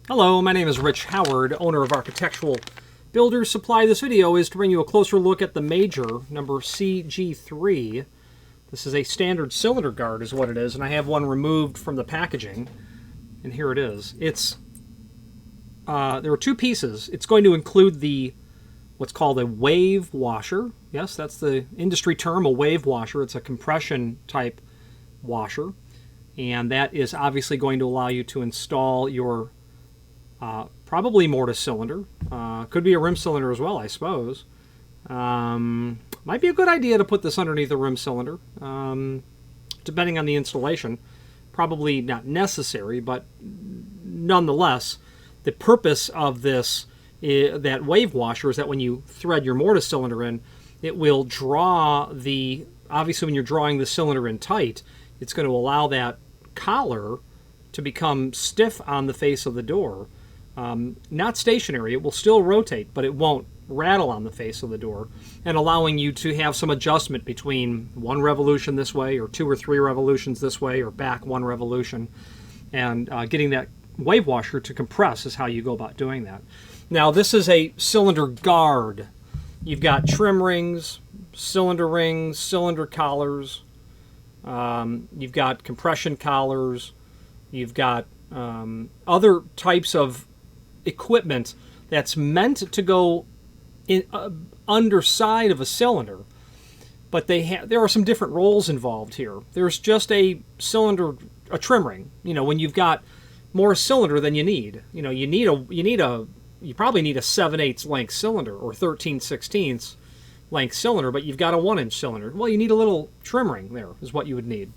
Hello, my name is Rich Howard, owner of Architectural Builders Supply. This video is to bring you a closer look at the Major number CG3. This is a standard cylinder guard is what it is, and I have one removed from the packaging, and here it is. There are two pieces. It's going to include what's called a wave washer. Yes, that's the industry term, a wave washer. It's a compression type washer, and that is obviously going to allow you to install your probably mortise cylinder. Could be a rim cylinder as well, I suppose. Might be a good idea to put this underneath a rim cylinder, depending on the installation. Probably not necessary, but nonetheless, the purpose of this, that wave washer, is that when you thread your mortise cylinder in, it will draw obviously when you're drawing the cylinder in tight, it's going to allow that collar to become stiff on the face of the door. Not stationary, it will still rotate, but it won't rattle on the face of the door, and allowing you to have some adjustment between one revolution this way or 2 or 3 revolutions this way or back 1 revolution, and getting that wave washer to compress is how you go about doing that. Now this is a cylinder guard. You've got trim rings, cylinder collars, you've got compression collars, you've got other types of equipment that's meant to go in underside of a cylinder, but there are some different roles involved here. There's just a trim ring. When you've got more cylinder than you need, you probably need a 7/8 length cylinder or 13/16 length cylinder, but you've got a 1-inch cylinder. Well, you need a little trim ring there is what you would need,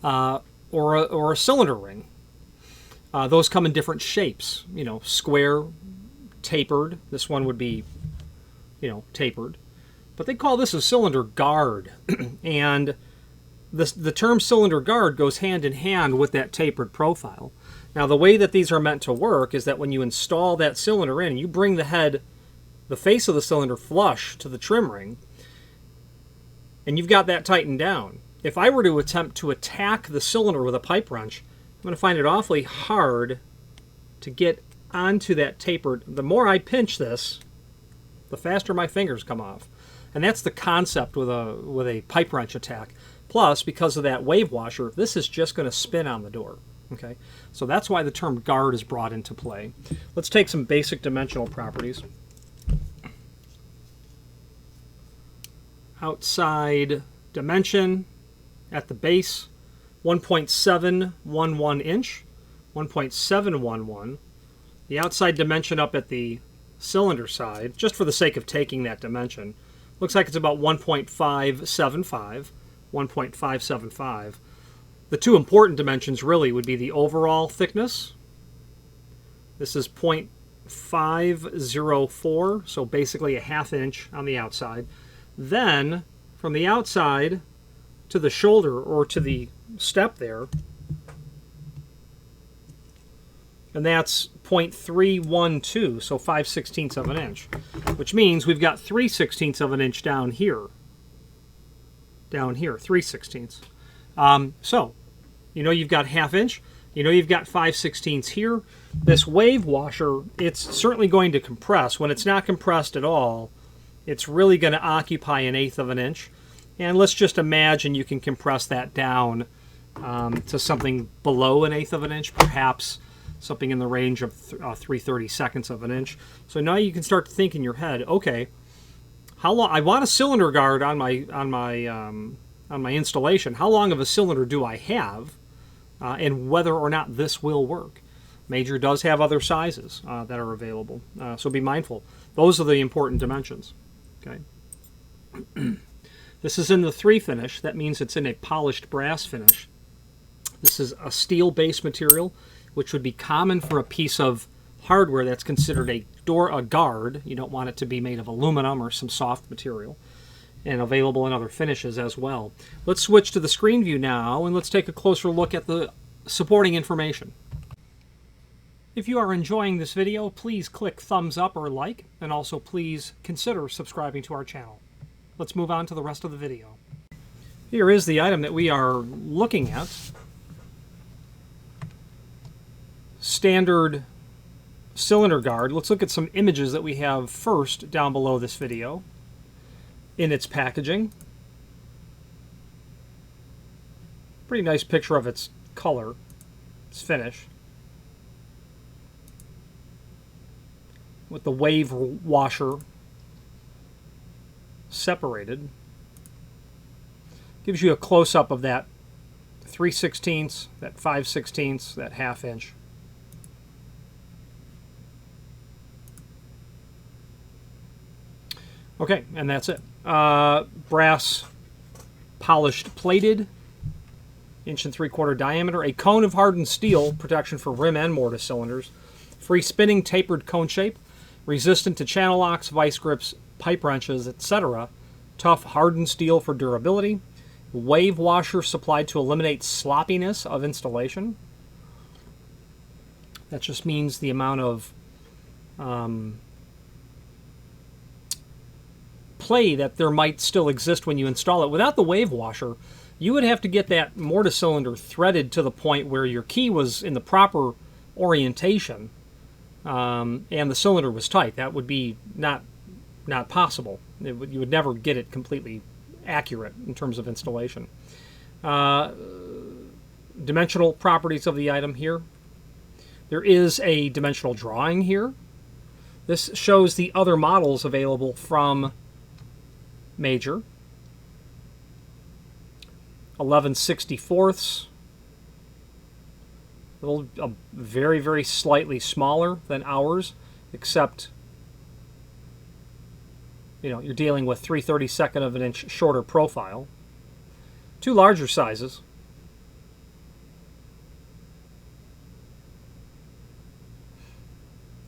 or a cylinder ring. Those come in different shapes, square, tapered. This one would be, tapered. But they call this a cylinder guard. And the term cylinder guard goes hand in hand with that tapered profile. Now, the way that these are meant to work is that when you install that cylinder in, you bring the face of the cylinder flush to the trim ring, and you've got that tightened down. If I were to attempt to attack the cylinder with a pipe wrench, I'm going to find it awfully hard to get onto that tapered. The more I pinch this, the faster my fingers come off. And that's the concept with a pipe wrench attack. Plus, because of that wave washer, this is just going to spin on the door. Okay, so that's why the term guard is brought into play. Let's take some basic dimensional properties. Outside dimension at the base, 1.711 inch, 1.711. The outside dimension up at the cylinder side, just for the sake of taking that dimension, looks like it's about 1.575, 1.575. The two important dimensions really would be the overall thickness. This is 0.504, so basically a 1/2 inch on the outside. Then, from the outside to the shoulder or to the step there, and that's 0.312, so 5/16 of an inch, which means we've got 3/16 of an inch down here, 3/16. So, you've got 1/2 inch, you've got 5/16 here. This wave washer, it's certainly going to compress. When it's not compressed at all, it's really going to occupy 1/8 of an inch. And let's just imagine you can compress that down to something below 1/8 of an inch, perhaps something in the range of 3/32 of an inch. So now you can start to think in your head, okay, how long? I want a cylinder guard on my installation. How long of a cylinder do I have, and whether or not this will work? Major does have other sizes that are available, so be mindful. Those are the important dimensions. Okay. This is in the 3 finish. That means it's in a polished brass finish. This is a steel-based material, which would be common for a piece of hardware that's considered a guard. You don't want it to be made of aluminum or some soft material, and available in other finishes as well. Let's switch to the screen view now, and let's take a closer look at the supporting information. If you are enjoying this video, please click thumbs up or like, and also please consider subscribing to our channel. Let's move on to the rest of the video. Here is the item that we are looking at. standard cylinder guard. Let's look at some images that we have first down below this video in its packaging. Pretty nice picture of its color, its finish, with the wave washer separated. Gives you a close-up of that 3/16, that 5/16, that 1/2 inch. Okay, and that's it. Brass polished plated, 1 3/4 inch diameter, a cone of hardened steel, protection for rim and mortise cylinders, free spinning tapered cone shape, resistant to channel locks, vice grips, pipe wrenches, etc. Tough hardened steel for durability. Wave washer supplied to eliminate sloppiness of installation. That just means the amount of play that there might still exist when you install it. Without the wave washer, you would have to get that mortise cylinder threaded to the point where your key was in the proper orientation and the cylinder was tight. That would be not possible. You would never get it completely accurate in terms of installation. Dimensional properties of the item here. There is a dimensional drawing here. This shows the other models available from Major. 11/64, very, very slightly smaller than ours, except you're dealing with 3/32 of an inch shorter profile. Two larger sizes.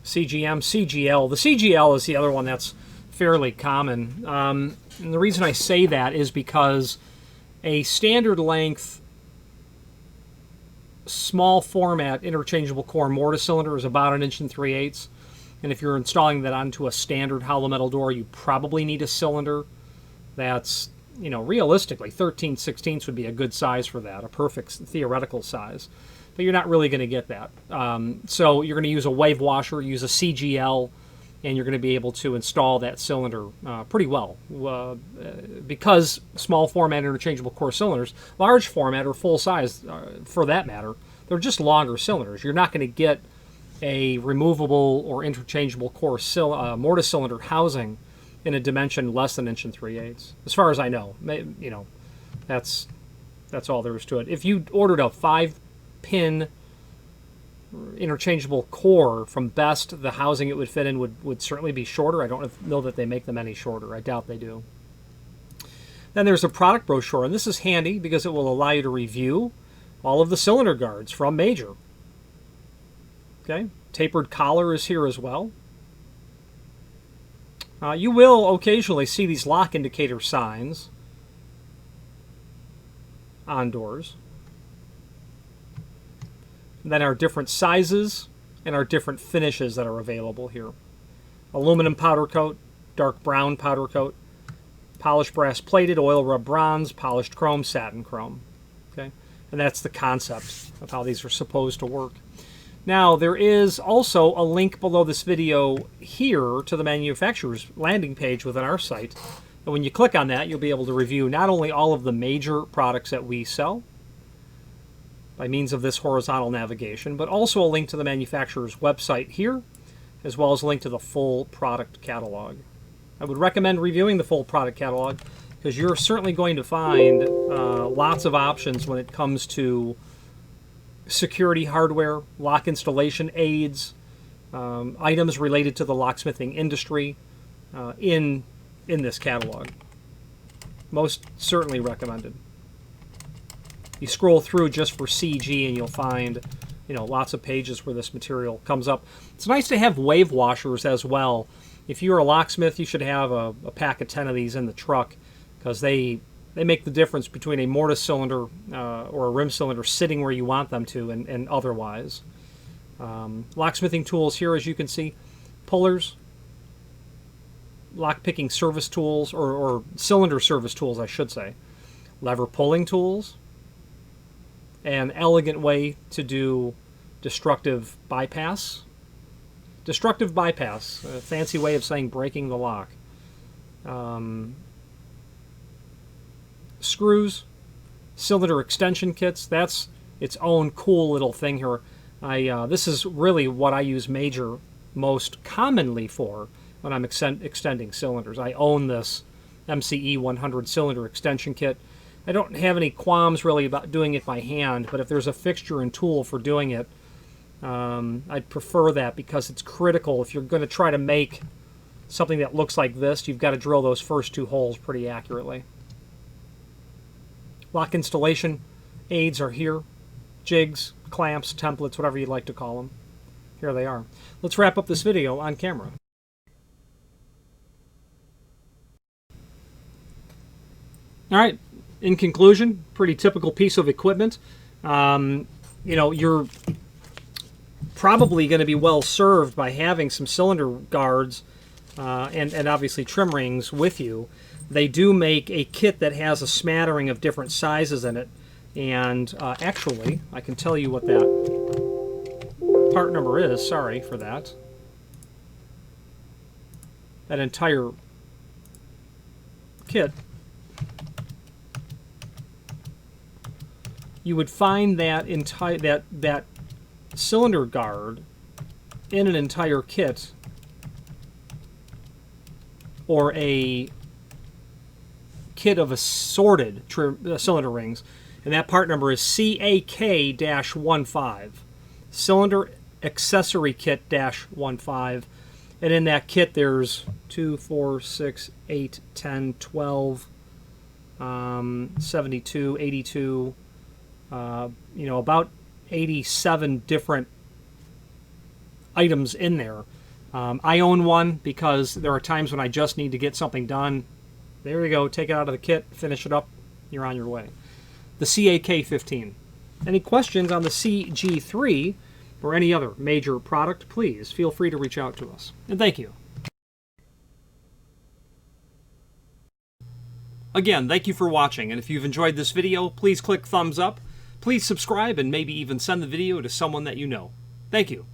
CGM, CGL. The CGL is the other one that's fairly common. And the reason I say that is because a standard length, small format interchangeable core mortise cylinder is about 1 3/8 inches. And if you're installing that onto a standard hollow metal door, you probably need a cylinder that's, realistically, 13/16 would be a good size for that, a perfect theoretical size. But you're not really going to get that. So you're going to use a wave washer, use a CGL, and you're going to be able to install that cylinder pretty well. Because small format interchangeable core cylinders, large format or full size for that matter, they're just longer cylinders. You're not going to get a removable or interchangeable core mortise cylinder housing in a dimension less than 1 3/8 inches. As far as I know, that's all there is to it. If you ordered a 5-pin interchangeable core from Best, the housing it would fit in would certainly be shorter. I don't know that they make them any shorter. I doubt they do. Then there's a product brochure, and this is handy because it will allow you to review all of the cylinder guards from Major. Okay, tapered collar is here as well. You will occasionally see these lock indicator signs on doors. And then our different sizes and our different finishes that are available here. Aluminum powder coat, dark brown powder coat, polished brass plated, oil rub bronze, polished chrome, satin chrome. Okay, and that's the concept of how these are supposed to work. Now, there is also a link below this video here to the manufacturer's landing page within our site. And when you click on that, you'll be able to review not only all of the Major products that we sell by means of this horizontal navigation, but also a link to the manufacturer's website here, as well as a link to the full product catalog. I would recommend reviewing the full product catalog because you're certainly going to find lots of options when it comes to security hardware, lock installation aids, items related to the locksmithing industry in this catalog. Most certainly recommended. You scroll through just for CG and you'll find lots of pages where this material comes up. It's nice to have wave washers as well. If you're a locksmith, you should have a pack of 10 of these in the truck because they make the difference between a mortise cylinder or a rim cylinder sitting where you want them to and otherwise. Locksmithing tools here, as you can see, pullers, lock-picking service tools, or cylinder service tools, I should say, lever pulling tools, an elegant way to do destructive bypass. Destructive bypass, a fancy way of saying breaking the lock. Screws, cylinder extension kits, that's its own cool little thing here. This is really what I use Major most commonly for when I'm extending cylinders. I own this MCE 100 cylinder extension kit. I don't have any qualms really about doing it by hand, but if there's a fixture and tool for doing it, I'd prefer that, because it's critical. If you're going to try to make something that looks like this, you've got to drill those first 2 holes pretty accurately. Lock installation aids are here. Jigs, clamps, templates, whatever you'd like to call them. Here they are. Let's wrap up this video on camera. All right, in conclusion, pretty typical piece of equipment. You know, you're probably going to be well served by having some cylinder guards and obviously trim rings with you. They do make a kit that has a smattering of different sizes in it, and actually I can tell you what that part number is. Sorry for that. That entire kit, you would find that that cylinder guard in an entire kit, or a kit of assorted cylinder rings, and that part number is CAK-15, cylinder accessory kit -15, and in that kit there's 2, 4, 6, 8, 10, 12, 72, 82, you know, about 87 different items in there. I own one because there are times when I just need to get something done. There you go, take it out of the kit, finish it up, you're on your way. The CAK-15. Any questions on the CG3 or any other Major product, please feel free to reach out to us. And thank you. Again, thank you for watching, and if you've enjoyed this video, please click thumbs up. Please subscribe and maybe even send the video to someone that you know. Thank you.